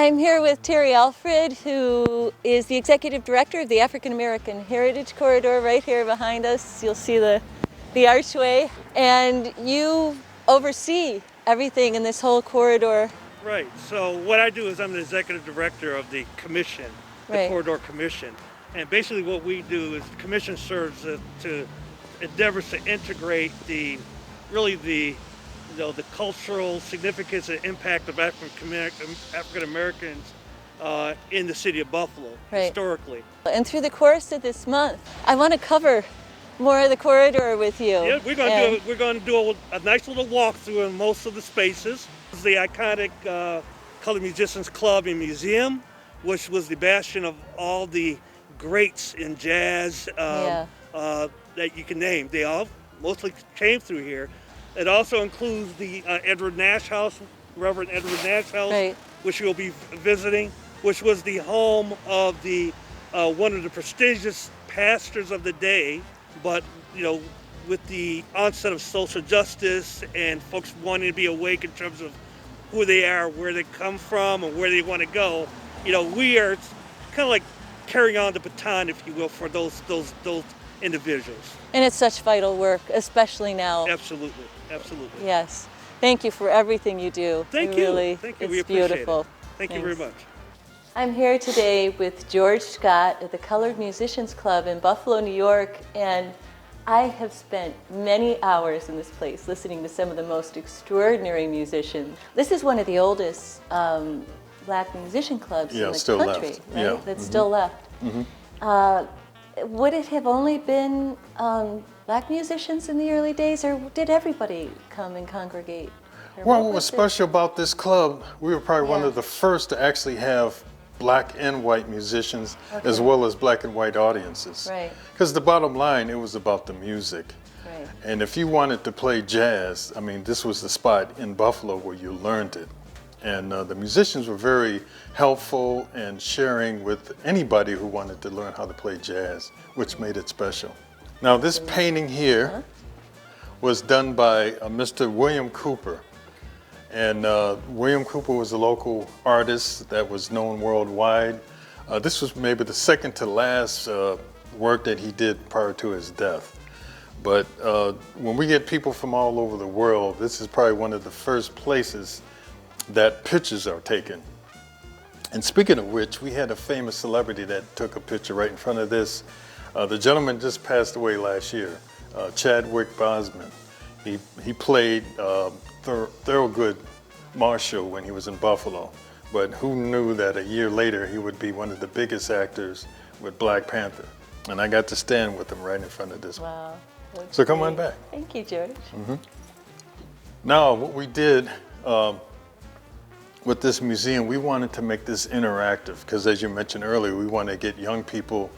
I'm here with Terry Alfred, who is the Executive Director of the African American Heritage Corridor right here behind us. You'll see the archway, and you oversee everything in this whole corridor. Right, so what I do is I'm the Executive Director of the Commission, the Corridor Commission. And basically what we do is the Commission serves to endeavors to integrate the cultural significance and impact of African Americans in the city of Buffalo historically. And through the course of this month, I want to cover more of the corridor with you. Yeah, we're going to do a nice little walkthrough in most of the spaces. This is the iconic Colored Musicians Club and Museum, which was the bastion of all the greats in jazz that you can name. They all mostly came through here. It also includes the Edward Nash House, Reverend Edward Nash House, which you'll be visiting, which was the home of the one of the prestigious pastors of the day. But with the onset of social justice and folks wanting to be awake in terms of who they are, where they come from, and where they want to go, we are kind of like carrying on the baton, if you will, for those individuals. And it's such vital work, especially now. Absolutely. Absolutely. Yes. Thank you for everything you do. Thank you. Really, Thank you. It's We appreciate beautiful. it. Thank you very much. I'm here today with George Scott at the Colored Musicians Club in Buffalo, New York, and I have spent many hours in this place listening to some of the most extraordinary musicians. This is one of the oldest black musician clubs in the country, left. right? Yeah. That's still left. Would it have only been black musicians in the early days, or did everybody come and congregate? Well, what was special about this club, we were probably one of the first to actually have black and white musicians, as well as black and white audiences. Right. Because the bottom line, it was about the music. Right. And if you wanted to play jazz, I mean, this was the spot in Buffalo where you learned it. And the musicians were very helpful and sharing with anybody who wanted to learn how to play jazz, which made it special. Now, this painting here was done by Mr. William Cooper. And William Cooper was a local artist that was known worldwide. This was maybe the second to last work that he did prior to his death. But when we get people from all over the world, this is probably one of the first places that pictures are taken. And speaking of which, we had a famous celebrity that took a picture right in front of this. The gentleman just passed away last year, Chadwick Boseman. He played Thurgood Marshall when he was in Buffalo, but who knew that a year later he would be one of the biggest actors with Black Panther. And I got to stand with him right in front of this one. Wow. So come on back. Thank you, George. Now, what we did with this museum, we wanted to make this interactive because, as you mentioned earlier, we want to get young people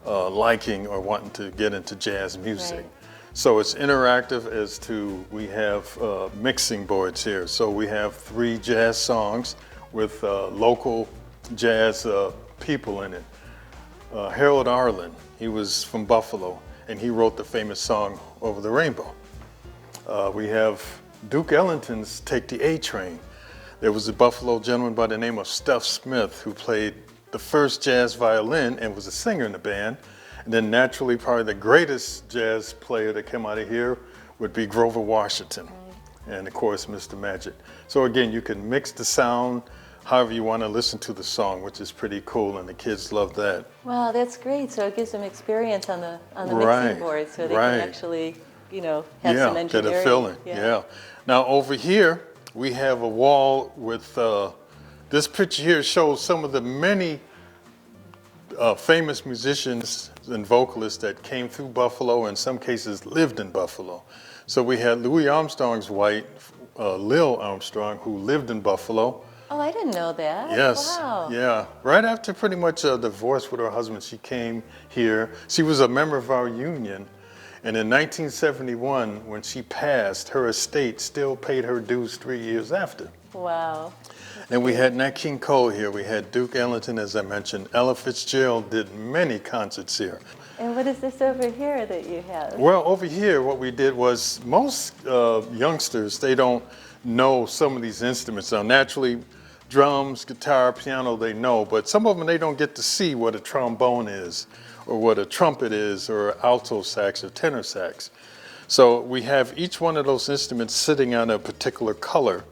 liking or wanting to get into jazz music. Right. So it's interactive as to, we have mixing boards here. So we have 3 jazz songs with local jazz people in it. Harold Arlen, he was from Buffalo, and he wrote the famous song Over the Rainbow. We have Duke Ellington's Take the A Train. There was a Buffalo gentleman by the name of Stuff Smith who played the first jazz violin and was a singer in the band. And then naturally, probably the greatest jazz player that came out of here would be Grover Washington. And of course, Mr. Magic. So again, you can mix the sound however you want to listen to the song, which is pretty cool, and the kids love that. Wow, that's great. So it gives them experience on the mixing board, so they can actually, have some engineering. Get a feeling. Yeah. Now over here, we have a wall with this picture here shows some of the many famous musicians and vocalists that came through Buffalo, in some cases lived in Buffalo. So we had Louis Armstrong's wife, Lil Armstrong, who lived in Buffalo. Oh, I didn't know that. Yes. Wow. Yeah. Right after pretty much a divorce with her husband, she came here. She was a member of our union. And in 1971, when she passed, her estate still paid her dues 3 years after. Wow. And we had Nat King Cole here. We had Duke Ellington, as I mentioned. Ella Fitzgerald did many concerts here. And what is this over here that you have? Well, over here, what we did was most youngsters, they don't know some of these instruments. Now, naturally, drums, guitar, piano, they know, but some of them they don't get to see what a trombone is, or what a trumpet is, or alto sax or tenor sax. So we have each one of those instruments sitting on a particular color,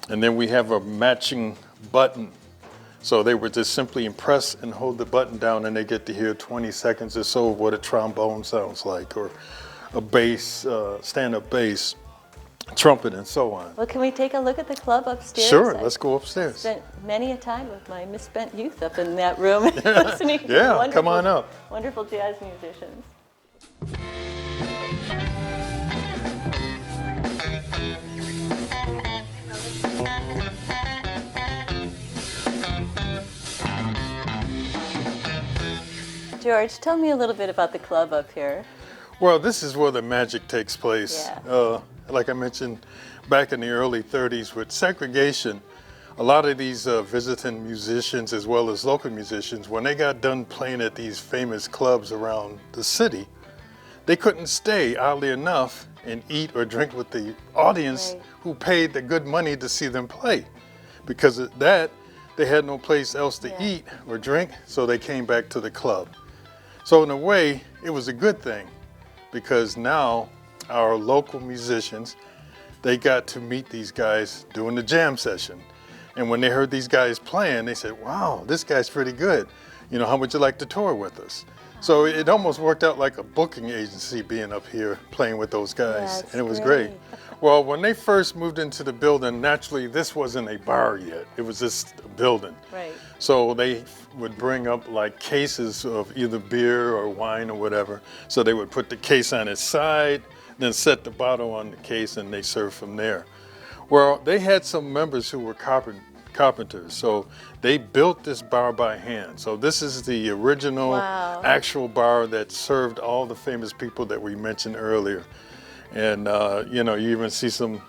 and then we have a matching button. So they would just simply press and hold the button down, and they get to hear 20 seconds or so of what a trombone sounds like, or a bass, stand-up bass, trumpet, and so on. Well, can we take a look at the club upstairs? Sure, let's go upstairs. Spent many a time with my misspent youth up in that room listening to Yeah, come on up. wonderful jazz musicians. George, tell me a little bit about the club up here. Well, this is where the magic takes place. Yeah. Like I mentioned, back in the early 30s with segregation, a lot of these visiting musicians as well as local musicians, when they got done playing at these famous clubs around the city, they couldn't stay, oddly enough, and eat or drink with the audience who paid the good money to see them play. Because of that, they had no place else to eat or drink, so they came back to the club. So in a way, it was a good thing, because now our local musicians, they got to meet these guys doing the jam session. And when they heard these guys playing, they said, wow, this guy's pretty good. You know, how would you like to tour with us? So it almost worked out like a booking agency being up here playing with those guys. That's and it was great. Well, when they first moved into the building, naturally, this wasn't a bar yet. It was just a building. Right. So they would bring up like cases of either beer or wine or whatever. So they would put the case on its side, then set the bottle on the case, and they served from there. Well, they had some members who were carpenters, so they built this bar by hand. So this is the original actual bar that served all the famous people that we mentioned earlier. And you know, you even see some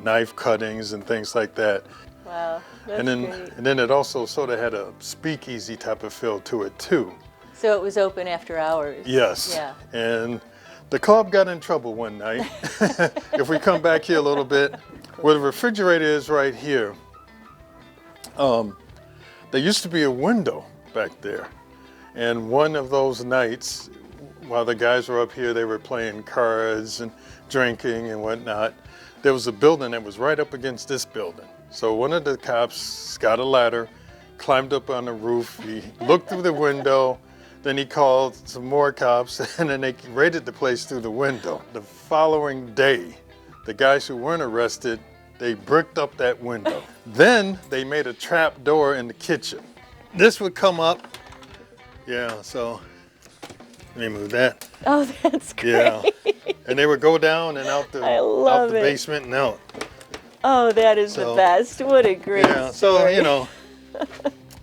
knife cuttings and things like that. Wow, that's great. And then it also sort of had a speakeasy type of feel to it too. So it was open after hours? Yes. Yeah. And the club got in trouble one night. If we come back here a little bit, where the refrigerator is right here, there used to be a window back there. And one of those nights, while the guys were up here, they were playing cards and drinking and whatnot. There was a building that was right up against this building. So one of the cops got a ladder, climbed up on the roof, he looked through the window, then he called some more cops, and then they raided the place through the window. The following day, the guys who weren't arrested, they bricked up that window. Then they made a trap door in the kitchen. This would come up. Yeah, so let me move that. Oh, that's great. Yeah, and they would go down and out the basement and out. Oh, that is the best. What a great story. So, you know,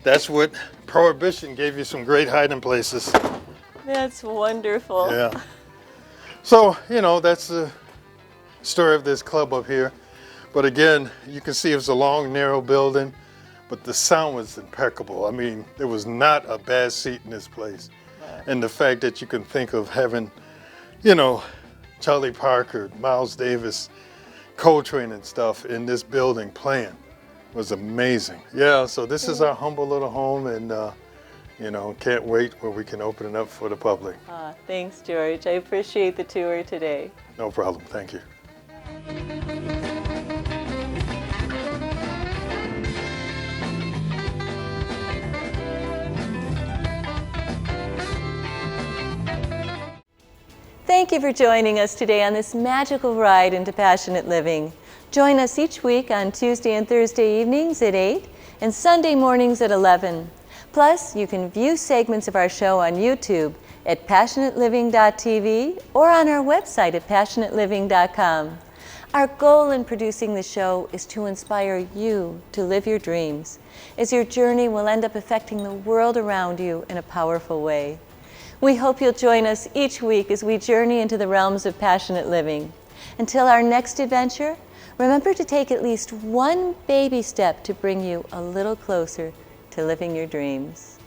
that's what Prohibition gave you, some great hiding places. That's wonderful. Yeah. So, you know, that's the story of this club up here. But again, you can see it was a long, narrow building, but the sound was impeccable. I mean, there was not a bad seat in this place. And the fact that you can think of having, you know, Charlie Parker, Miles Davis, Coltrane and stuff in this building playing was amazing. Yeah, so this is our humble little home, and you know, can't wait where we can open it up for the public. Thanks, George. I appreciate the tour today. No problem. Thank you. Thank you for joining us today on this magical ride into passionate living. Join us each week on Tuesday and Thursday evenings at 8 and Sunday mornings at 11. Plus, you can view segments of our show on YouTube at passionateliving.tv or on our website at passionateliving.com. Our goal in producing the show is to inspire you to live your dreams, as your journey will end up affecting the world around you in a powerful way. We hope you'll join us each week as we journey into the realms of passionate living. Until our next adventure, remember to take at least one baby step to bring you a little closer to living your dreams.